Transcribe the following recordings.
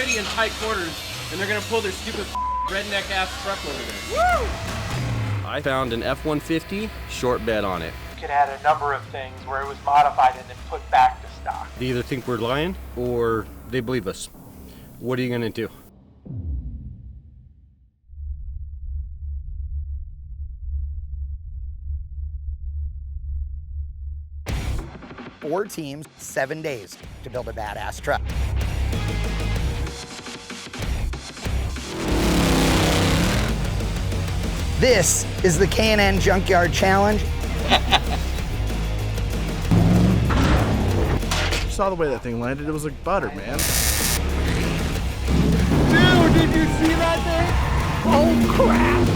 already in tight quarters, and they're gonna pull their stupid redneck ass truck over there. Woo! I found an F-150 short bed on it. You could add a number of things where it was modified and then put back to stock. They either think we're lying or they believe us. What are you gonna do? Four teams, 7 days to build a badass truck. This is the K&N Junkyard Challenge. You saw the way that thing landed, it was like butter, man. Dude, did you see that thing? Oh crap!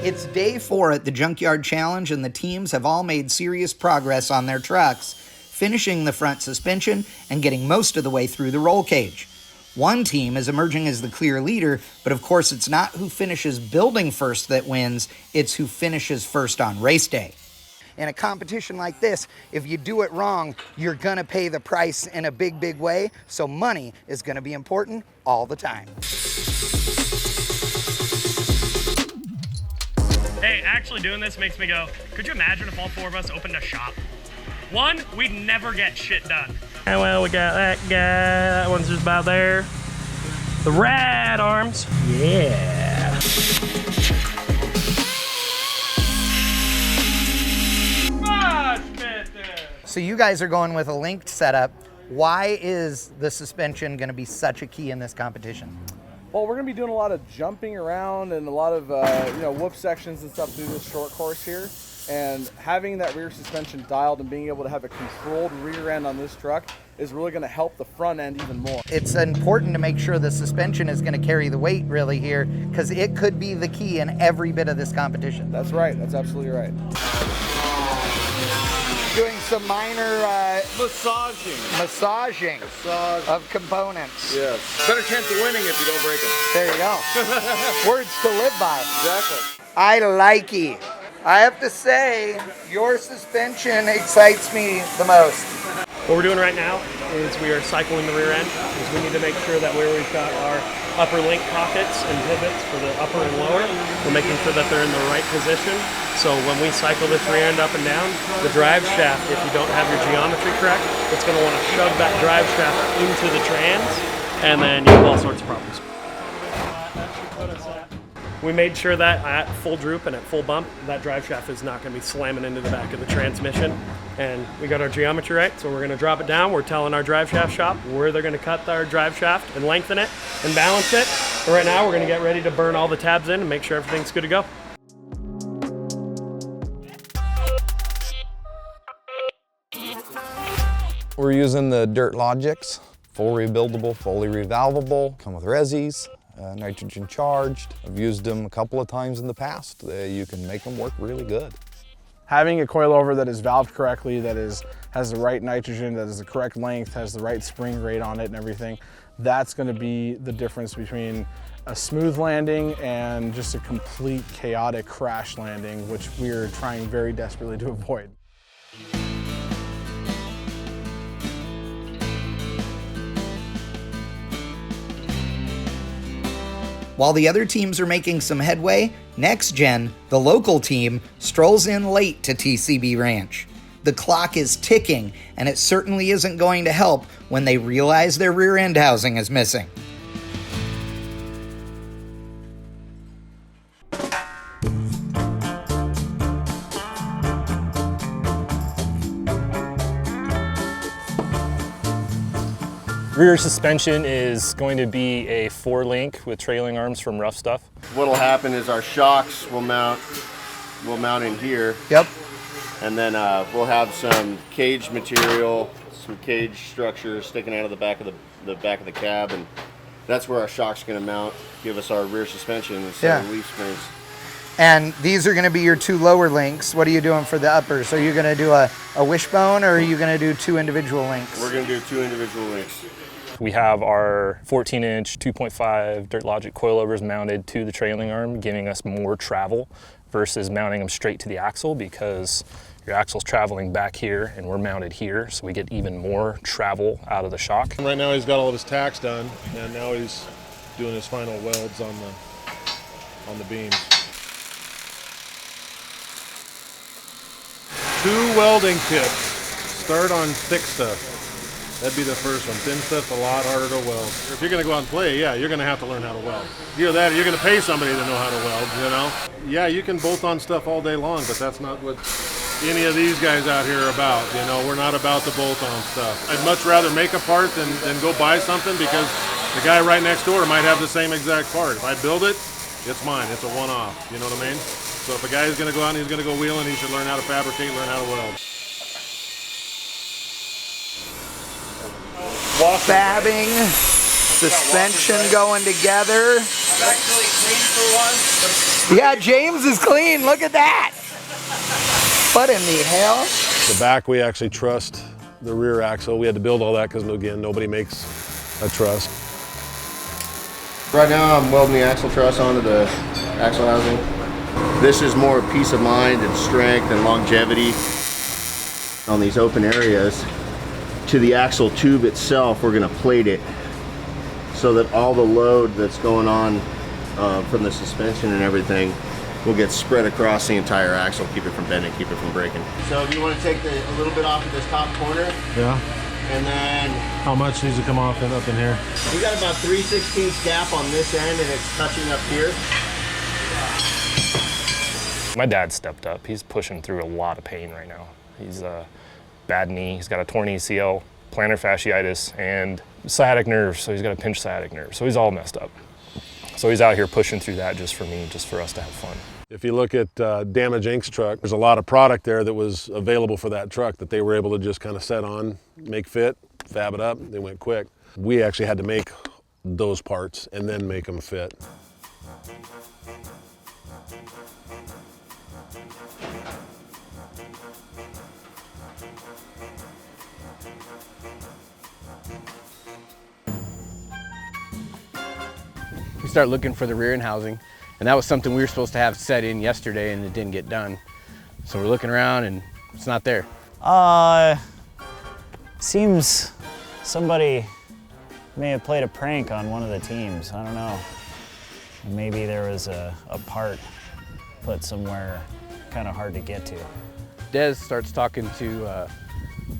It's day 4 at the Junkyard Challenge, and the teams have all made serious progress on their trucks, finishing the front suspension and getting most of the way through the roll cage. One team is emerging as the clear leader, but of course it's not who finishes building first that wins, it's who finishes first on race day. In a competition like this, if you do it wrong, you're gonna pay the price in a big, big way, so money is gonna be important all the time. Hey, actually doing this makes me go, could you imagine if all 4 of us opened a shop? One, we'd never get shit done. And well, we got that guy, that one's just about there. The rad arms, yeah. Much better. So you guys are going with a linked setup. Why is the suspension gonna be such a key in this competition? Well, we're going to be doing a lot of jumping around and a lot of, whoop sections and stuff through this short course here. And having that rear suspension dialed and being able to have a controlled rear end on this truck is really going to help the front end even more. It's important to make sure the suspension is going to carry the weight really here, because it could be the key in every bit of this competition. That's right. That's absolutely right. Doing some minor massaging Massage. of components. Yes. Better chance of winning if you don't break them. There you go. Words to live by. Exactly. I like it. I have to say, your suspension excites me the most. What we're doing right now is we are cycling the rear end, because we need to make sure that where we've got our upper link pockets and pivots for the upper and lower, we're making sure that they're in the right position. So when we cycle this rear end up and down, the drive shaft, if you don't have your geometry correct, it's going to want to shove that drive shaft into the trans, and then you have all sorts of problems. We made sure that at full droop and at full bump, that drive shaft is not going to be slamming into the back of the transmission. And we got our geometry right, so we're going to drop it down. We're telling our drive shaft shop where they're going to cut our drive shaft and lengthen it and balance it. And right now we're going to get ready to burn all the tabs in and make sure everything's good to go. We're using the Dirt Logics, full rebuildable, fully revalvable, come with resis. Nitrogen charged. I've used them a couple of times in the past. You can make them work really good. Having a coilover that is valved correctly, that has the right nitrogen, that is the correct length, has the right spring rate on it and everything, that's going to be the difference between a smooth landing and just a complete chaotic crash landing, which we're trying very desperately to avoid. While the other teams are making some headway, Nexgen, the local team, strolls in late to TCB Ranch. The clock is ticking, and it certainly isn't going to help when they realize their rear end housing is missing. Rear suspension is going to be a 4-link with trailing arms from Rough Stuff. What'll happen is our shocks will mount in here. Yep. And then we'll have some cage material, some cage structure sticking out of the back of the cab, and That's where our shock's going to mount, give us our rear suspension instead of leaf springs. And these are going to be your 2 lower links. What are you doing for the uppers? Are you going to do a wishbone, or are you going to do 2 individual links? We're going to do 2 individual links. We have our 14-inch 2.5 Dirt Logic coilovers mounted to the trailing arm, giving us more travel versus mounting them straight to the axle, because your axle's traveling back here and we're mounted here, so we get even more travel out of the shock. Right now he's got all of his tacks done, and now he's doing his final welds on the beams. 2 welding tips. Start on thick stuff. That'd be the first one. Thin stuff's a lot harder to weld. If you're gonna go out and play, yeah, you're gonna have to learn how to weld. Either that or you're gonna pay somebody to know how to weld, you know? Yeah, you can bolt on stuff all day long, but that's not what any of these guys out here are about. You know, we're not about the bolt on stuff. I'd much rather make a part than go buy something, because the guy right next door might have the same exact part. If I build it, it's mine. It's a one-off. You know what I mean? So if a guy is gonna go out and he's gonna go wheeling, he should learn how to fabricate, learn how to weld. Fabbing, suspension going together. I'm actually clean for once. Yeah, James is clean. Look at that. What in the hell? The back, we actually trussed the rear axle. We had to build all that because, again, nobody makes a truss. Right now I'm welding the axle truss onto the axle housing. This is more peace of mind and strength and longevity on these open areas. To the axle tube itself, we're going to plate it so that all the load that's going on from the suspension and everything will get spread across the entire axle, keep it from bending, keep it from breaking. So if you want to take a little bit off of this top corner, Yeah. and then How much needs to come off and up in here? we got about 3/16 gap on this end, and it's touching up here. My dad stepped up. He's pushing through a lot of pain right now. He's a bad knee. He's got a torn ACL, plantar fasciitis, and sciatic nerve. So he's got a pinched sciatic nerve. So he's all messed up. So he's out here pushing through that just for me, just for us to have fun. If you look at Damage Inc.'s truck, there's a lot of product there that was available for that truck that they were able to just kind of set on, make fit, fab it up. They went quick. We actually had to make those parts and then make them fit. We start looking for the rear end housing, and that was something we were supposed to have set in yesterday and it didn't get done. So we're looking around and it's not there. Seems somebody may have played a prank on one of the teams. I don't know. Maybe there was a part put somewhere kind of hard to get to. Des starts talking to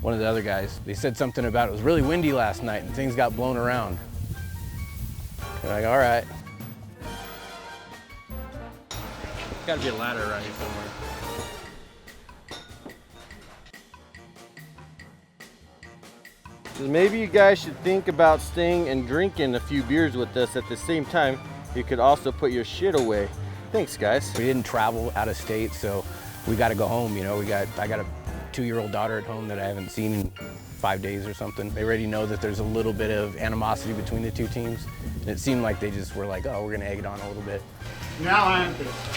one of the other guys. They said something about it was really windy last night and things got blown around. They're like, all right. Gotta be a ladder around here somewhere. Maybe you guys should think about staying and drinking a few beers with us at the same time. You could also put your shit away. Thanks, guys. We didn't travel out of state, so we got to go home. You know, I got a 2-year-old daughter at home that I haven't seen in 5 days or something. They already know that there's a little bit of animosity between the two teams, and it seemed like they just were like, oh, we're gonna egg it on a little bit. Now I'm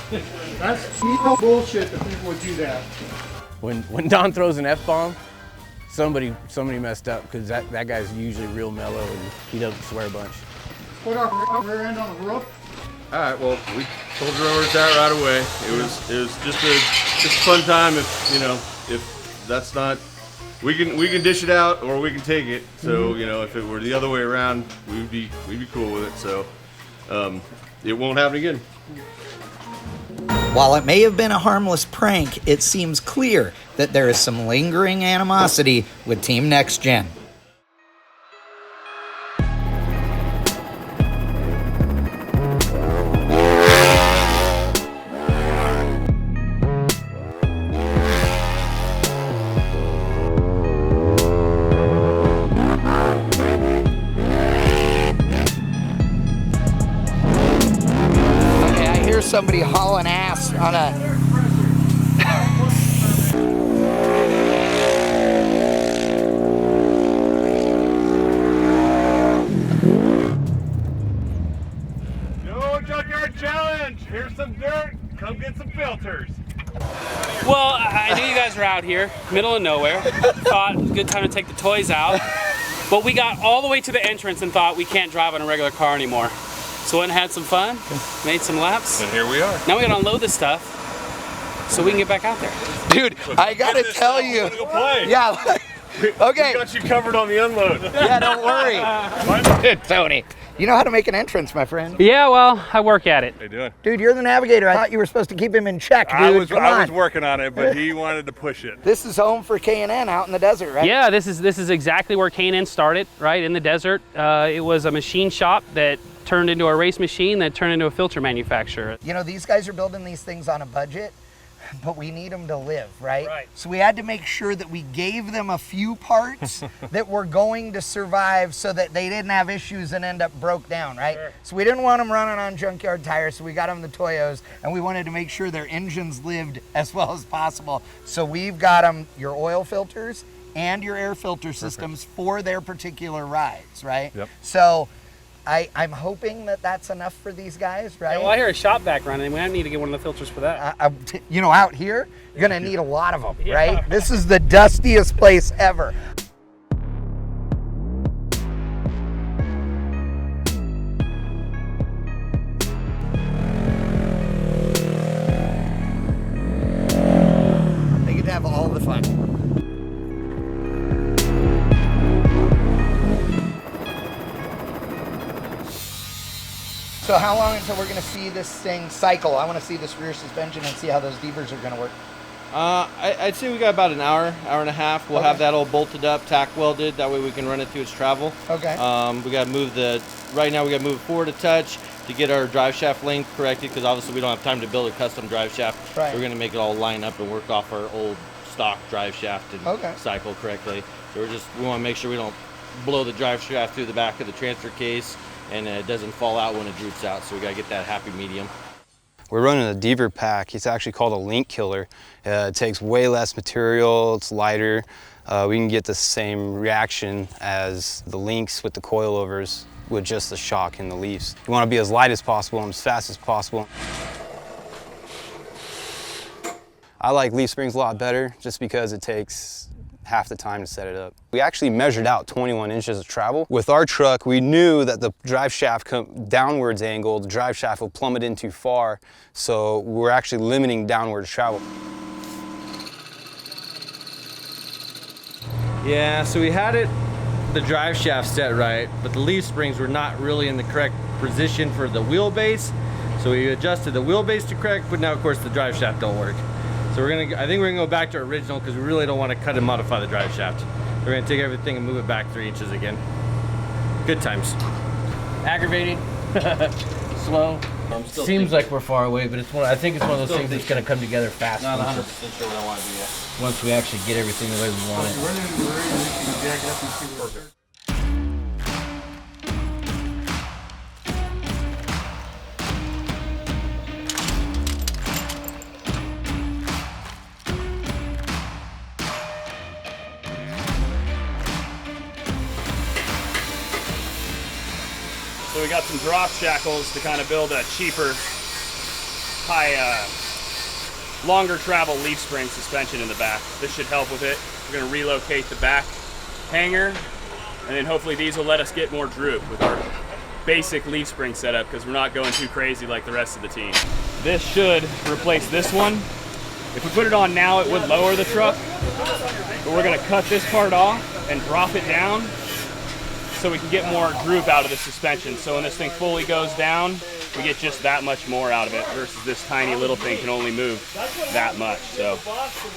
pissed. That's bullshit that people would do that. When Don throws an F-bomb, somebody messed up, because that guy's usually real mellow and he doesn't swear a bunch. Put our rear end on the roof. All right, well, we told the rowers that right away. It was just a fun time. If that's not, we can dish it out or we can take it. So if it were the other way around, we'd be cool with it. So it won't happen again. While it may have been a harmless prank, it seems clear that there is some lingering animosity with Team Nexgen. Somebody hauling ass on a... here, middle of nowhere. Thought it was a good time to take the toys out. But we got all the way to the entrance and thought we can't drive on a regular car anymore. So went and had some fun, made some laps. And here we are. Now we gotta unload this stuff so we can get back out there. Dude, I gotta tell you. Go play. Yeah. Okay. We got you covered on the unload. Yeah, don't worry. Tony, you know how to make an entrance, my friend. Yeah, well, I work at it. How you doing? Dude, you're the navigator. I thought you were supposed to keep him in check, dude. I was working on it, but he wanted to push it. This is home for K&N out in the desert, right? Yeah, this is exactly where K&N started, right, in the desert. It was a machine shop that turned into a race machine that turned into a filter manufacturer. You know, these guys are building these things on a budget, but we need them to live, right? Right. So we had to make sure that we gave them a few parts that were going to survive so that they didn't have issues and end up broke down, right? Sure. So we didn't want them running on junkyard tires, so we got them the Toyos, and we wanted to make sure their engines lived as well as possible. So we've got them your oil filters and your air filter systems for their particular rides, right? Yep. So I'm hoping that that's enough for these guys, right? Yeah, well, I hear a shop vac running. We might need to get one of the filters for that. You know, out here, you're gonna need a lot of them, right? This is the dustiest place ever. They get to have all the fun. So how long until we're going to see this thing cycle? I want to see this rear suspension and see how those devers are going to work. I'd say we got about an hour and a half. We'll have that all bolted up, tack welded. That way we can run it through its travel. Okay. We got to move right now we got to move it forward a touch to get our drive shaft length corrected, because obviously we don't have time to build a custom drive shaft. Right. We're going to make it all line up and work off our old stock drive shaft and cycle correctly. So we want to make sure we don't blow the drive shaft through the back of the transfer case, and it doesn't fall out when it droops out, so we gotta get that happy medium. We're running a dever pack. It's actually called a link killer. It takes way less material, it's lighter. We can get the same reaction as the links with the coilovers with just the shock and the leaves. You wanna be as light as possible and as fast as possible. I like leaf springs a lot better just because it takes half the time to set it up. We actually measured out 21 inches of travel. With our truck, we knew that the drive shaft downwards angle, the drive shaft will plummet in too far, so we're actually limiting downwards travel. Yeah, so we had the drive shaft set right, but the leaf springs were not really in the correct position for the wheelbase. So we adjusted the wheelbase to correct, but now of course the drive shaft don't work. So I think we're gonna go back to original, because we really don't want to cut and modify the drive shaft. We're gonna take everything and move it back 3 inches again. Good times. Aggravating, slow. Seems like we're far away, but I think it's one of those things that's gonna come together fast. Not 100% sure what I want to do yet. Once we actually get everything the way we want it. So we got some drop shackles to kind of build a cheaper, longer travel leaf spring suspension in the back. This should help with it. We're gonna relocate the back hanger, and then hopefully these will let us get more droop with our basic leaf spring setup, because we're not going too crazy like the rest of the team. This should replace this one. If we put it on now, it would lower the truck, but we're gonna cut this part off and drop it down so we can get more droop out of the suspension. So when this thing fully goes down, we get just that much more out of it, versus this tiny little thing can only move that much. So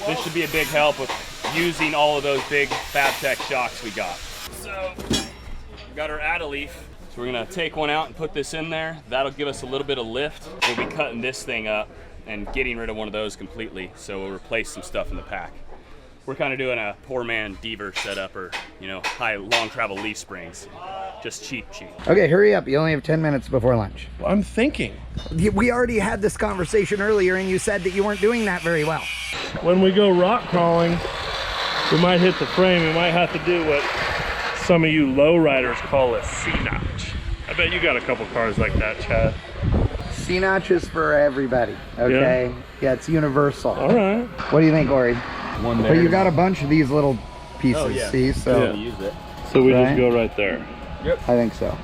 this should be a big help with using all of those big Fabtech shocks we got. So we got our add-a-leaf. So we're gonna take one out and put this in there. That'll give us a little bit of lift. We'll be cutting this thing up and getting rid of one of those completely. So we'll replace some stuff in the pack. We're kind of doing a poor man dever setup, or high long travel leaf springs, just cheap. Okay, hurry up. You only have 10 minutes before lunch. Well, I'm thinking. We already had this conversation earlier, and you said that you weren't doing that very well. When we go rock crawling, we might hit the frame. We might have to do what some of you lowriders call a C-notch. I bet you got a couple cars like that, Chad. C-notch is for everybody, okay? Yeah, it's universal. All right. What do you think, Ori? one there. But you got a bunch of these little pieces, Oh, yeah. see? So, So we Right? just go right there. Yep. I think so.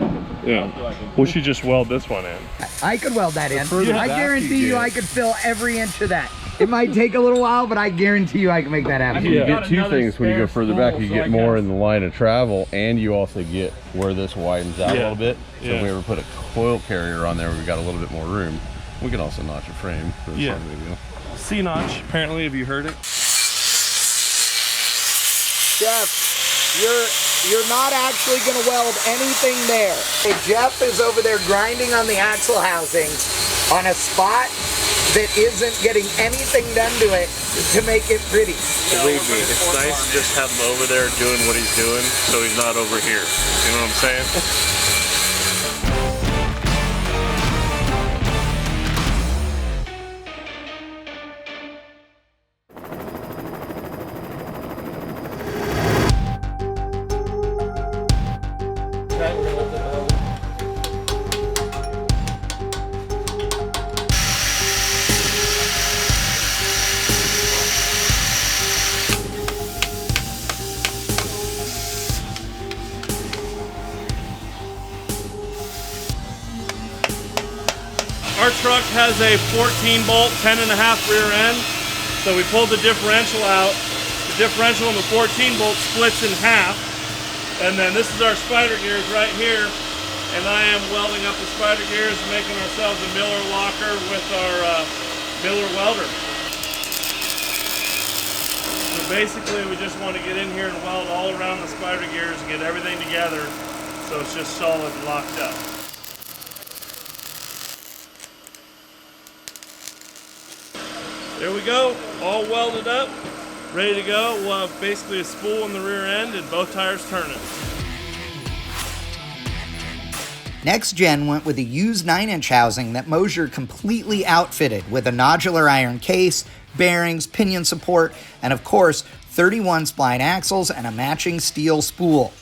Yeah. We should just weld this one in. I could weld that in. further I back guarantee you you get- I could fill every inch of that. It might take a little while, but I guarantee you I can make that happen. You get two things when you go further back. You get more in the line of travel, and you also get where this widens out a little bit. So if we ever put a coil carrier on there, we've got a little bit more room. We can also notch a frame. Yeah. C-notch, apparently, have you heard it? Jeff, you're not actually going to weld anything there. Hey, Jeff is over there grinding on the axle housing on a spot that isn't getting anything done to it to make it pretty. Believe me, it's nice to just have him over there doing what he's doing so he's not over here. You know what I'm saying? Our truck has a 14 bolt, 10.5 rear end. So we pulled the differential out. The differential in the 14 bolt splits in half. And then this is our spider gears right here. And I am welding up the spider gears, making ourselves a Miller locker with our Miller welder. So basically we just want to get in here and weld all around the spider gears and get everything together so it's just solid and locked up. There we go, all welded up, ready to go. We'll have basically a spool in the rear end and both tires turning. Nexgen went with a used 9-inch housing that Mosier completely outfitted with a nodular iron case, bearings, pinion support, and of course, 31 spline axles and a matching steel spool.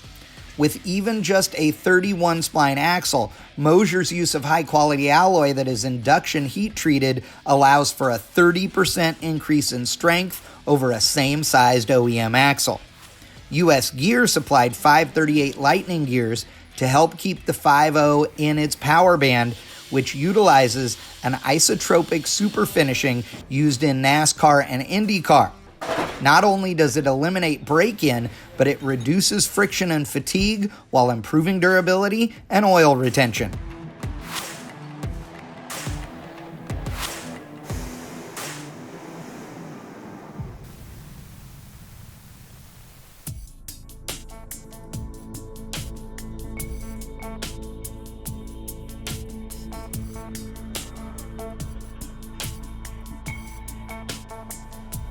With even just a 31 spline axle, Mosier's use of high-quality alloy that is induction heat-treated allows for a 30% increase in strength over a same-sized OEM axle. US Gear supplied 538 Lightning gears to help keep the 5.0 in its power band, which utilizes an isotropic super finishing used in NASCAR and IndyCar. Not only does it eliminate break-in, but it reduces friction and fatigue while improving durability and oil retention.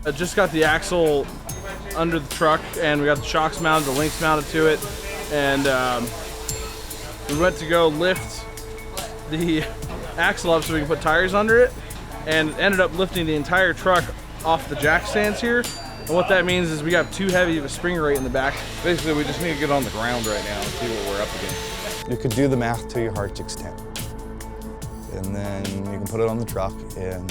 I just got the axle under the truck and we got the shocks mounted, the links mounted to it, and we went to go lift the axle up so we can put tires under it, and ended up lifting the entire truck off the jack stands here. And what that means is we got too heavy of a spring rate in the back. Basically, we just need to get on the ground right now and see what we're up against. You could do the math to your heart's extent. And then you can put it on the truck, and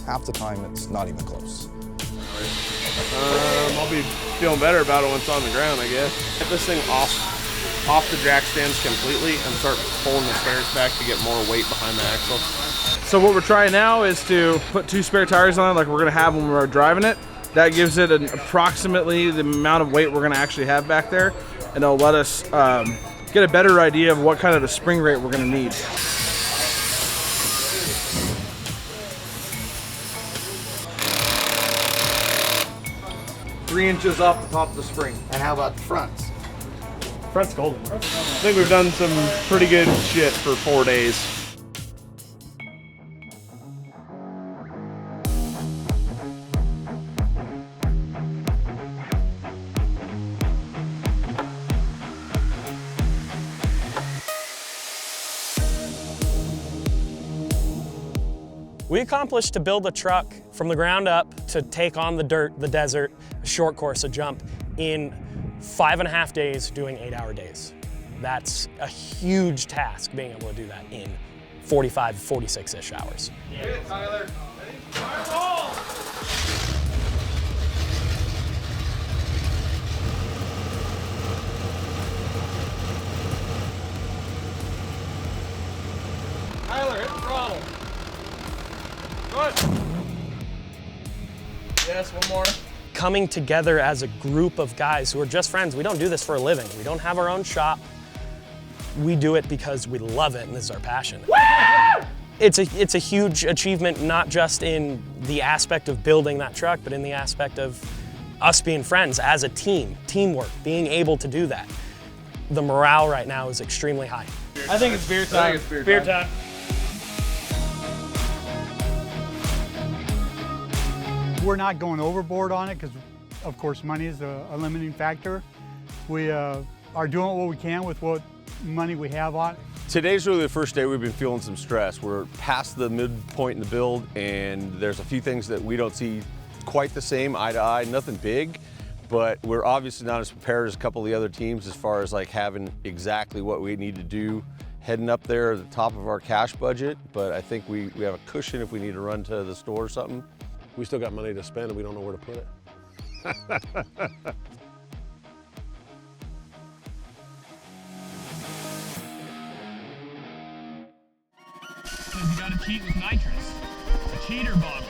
half the time it's not even close. I'll be feeling better about it once it's on the ground, I guess. Get this thing off the jack stands completely and start pulling the spares back to get more weight behind the axle. So what we're trying now is to put 2 spare tires on it like we're gonna have when we're driving it. That gives it approximately the amount of weight we're gonna actually have back there, and it'll let us get a better idea of what kind of a spring rate we're gonna need. Three inches off the top of the spring. And how about the fronts? Front's golden. I think we've done some pretty good shit for 4 days. We accomplished to build a truck from the ground up to take on the dirt, the desert, a short course, a jump, in 5.5 days doing 8-hour days. That's a huge task, being able to do that in 45, 46-ish hours. Get it, Tyler. Last one more. Coming together as a group of guys who are just friends. We don't do this for a living. We don't have our own shop. We do it because we love it and this is our passion. Woo! It's a huge achievement, not just in the aspect of building that truck, but in the aspect of us being friends as a team, teamwork, being able to do that. The morale right now is extremely high. I think it's beer time. Beer time. We're not going overboard on it because, of course, money is a limiting factor. We are doing what we can with what money we have on it. Today's really the first day we've been feeling some stress. We're past the midpoint in the build, and there's a few things that we don't see quite the same eye to eye, nothing big, but we're obviously not as prepared as a couple of the other teams as far as like having exactly what we need to do heading up there at the top of our cash budget. But I think we have a cushion if we need to run to the store or something. We still got money to spend and we don't know where to put it. You gotta cheat with nitrous. A cheater bottle.